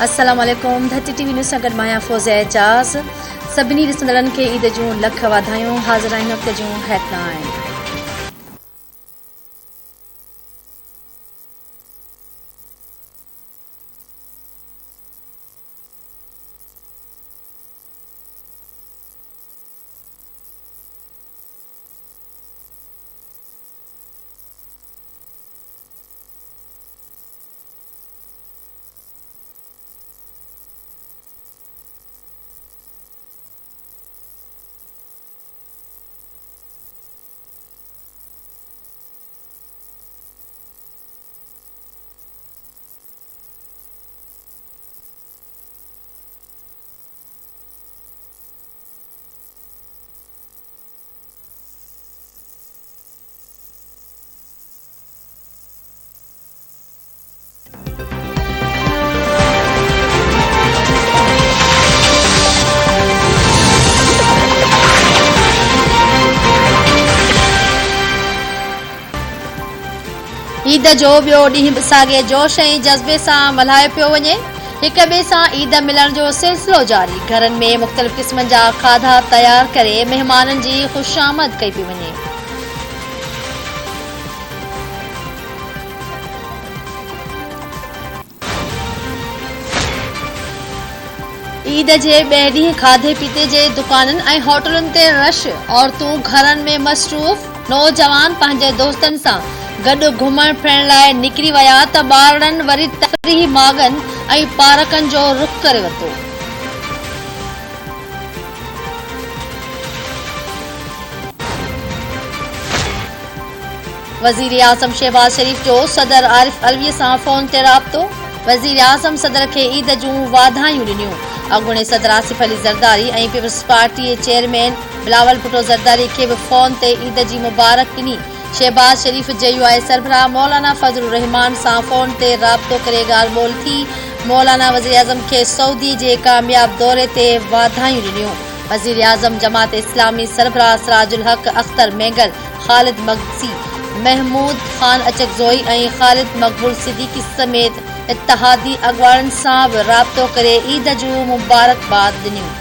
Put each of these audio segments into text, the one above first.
अस्सलाम वालेकुम। धरती टीवी न्यूज़ सां गॾु मां फ़ौज़िया एजाज़। सभिनी ॾिसंदड़नि खे ईद जूं लख वाधायूं। हाज़िर आहिनि वक़्त जूं हेडलाइन। ईद जो ॿियो ॾींहुं साॻिए जोश ऐं जज़्बे सां मल्हायो पियो वञे। हिक ॿिए सां ईद मिलण जो सिलसिलो जारी। घरनि में मुख़्तलिफ़ क़िस्मनि जा खाधा तयार करे महिमाननि जी ख़ुशामद कई पई वञे। ईद जे ॿिए ॾींहुं खाधे पीते जे दुकाननि ऐं होटलुनि ते रश। औरतूं घरनि में मसरूफ़। नौजवान पंहिंजे दोस्तनि सां गॾु घुमण फिरण लाइ निकिरी विया त ॿारनि वरी तफ़रीही मागनि ऐं पार्कनि जो रुख़ करे वरितो। वज़ीर आज़म शहबाज शरीफ़ जो सदर आरिफ अलवीअ सां फ़ोन ते राब्तो। वज़ीर आज़म सदर खे ईद जूं वाधायूं ॾिनियूं। अॻूणे सदर आसिफ अली ज़रदारी ऐं पीपल्स पार्टी चेयरमैन बिलावल भुट्टो ज़रदारी खे बि फ़ोन ते ईद जी मुबारक ॾिनी। शहबाज शरीफ़ JUI सरबराह मौलाना फज़लुर रहमान सां फ़ोन ते राब्तो करे ॻाल्हि ॿोल थी। मौलाना वज़ीर आज़म खे सऊदी जे कामयाब दौरे ते वाधायूं ॾिनियूं। वज़ीर आज़म जमात इस्लामी सरबराह सिराजुल हक़ अख्तर मेंगल, ख़ालिद मगसी, महमूद ख़ान अचकज़ोई ऐं ख़ालिद मक़बूल सिद्दीकी समेत इत्तिहादी अॻवाननि सां बि राब्तो करे ईद जूं मुबारकबाद ॾिनियूं।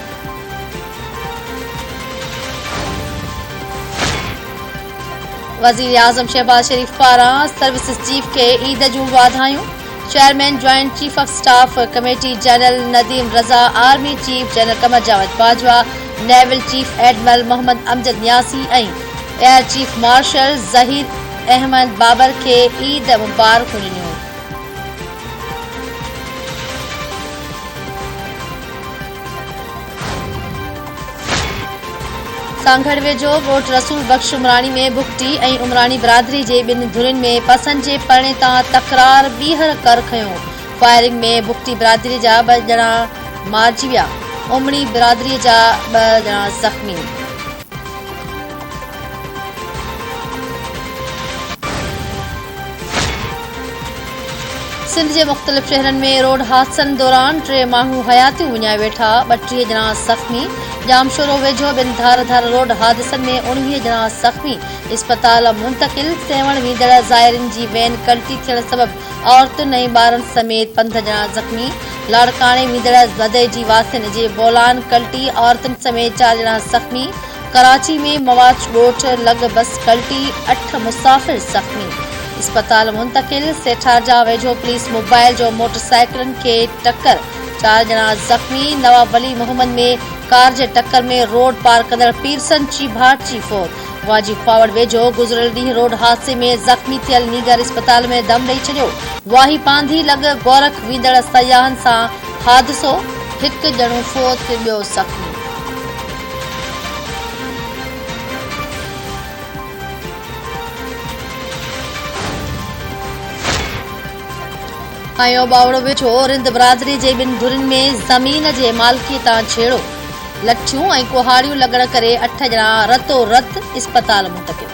वज़ीर आज़म शहबाज शरीफ़ पारां सर्विसिस चीफ खे ईद जूं वाधायूं। Chairman joint chief of staff committee general Nadeem Raza, army chief general Qamar Javed Bajwa, naval chief admiral Mohammad Amjad Niazi ऐं air chief marshal Zahid Ahmed Babar खे ईद मुबारकूं ॾिनियूं। सांगड़ वेझो ॻोठ रसूल बख्श उमराणी में भुगटी ऐं उमराणी बिरादरी जे ॿिनि धुरियुनि में पसंद जे परणे तां तकरार ॿीहर कर खंयो। फायरिंग में भुगटी बिरादरी जा 2 ॼणा मारिजी विया। उमड़ी बिरादरीअ जा 2 ॼणा ज़ख़्मी। सिंध जे मुख़्तलिफ़ शहरनि में रोड हादसनि दौरान 3 माण्हू हयातियूं विञाए वेठा। 32 ॼणा ज़ख़्मी। जामशोरो वेझो 2 धार रोड हादसनि में 19 ॼणा ज़ख़्मी। इस्पताल मुंतक़िल। सेवण वींदड़ ज़ाइरिन जी वैन कल्टी थियण सबबि औरतुनि ऐं ॿारनि समेत 15 ॼणा ज़ख़्मी। लाड़काणे वींदड़ वदे जी वासिन जे बोलान कल्टी, औरतुनि समेत 4 ॼणा ज़ख़्मी। कराची में मवाज ॻोठ लॻ बस कल्टी, 8 मुसाफ़िर ज़ख़्मी। इस्पताल मुंतक़िल। सेठारजा वेझो पुलिस मोबाइल जो मोटरसाइकिलनि खे टक्कर, 4 ॼणा ज़ख़्मी। नवाब वली मोहम्मद में कार जे टक्कर में रोड पार कंदड़ पीरसन चीभाट फोत। वाजी फावड़ वेझो गुज़िरियल ॾींहुं रोड हादसे में ज़ख़्मी थियल नीगर इस्पताल में दम ॾेई छॾियो। वाही पांधी लॻ गोरख वींदड़ सयाहनि सां हादिसो, 1 ॼणो फोत, ॿियो ज़ख़्मी। आयो बावड़ो वेझो रिंद बिरादरी जे 2 धुरियुनि में ज़मीन जे मालिकीअ तां छेड़ो। लठियूं ऐं कुहाड़ियूं लॻण करे 8 ॼणा रतो रत इस्पताल मुंतक़िल।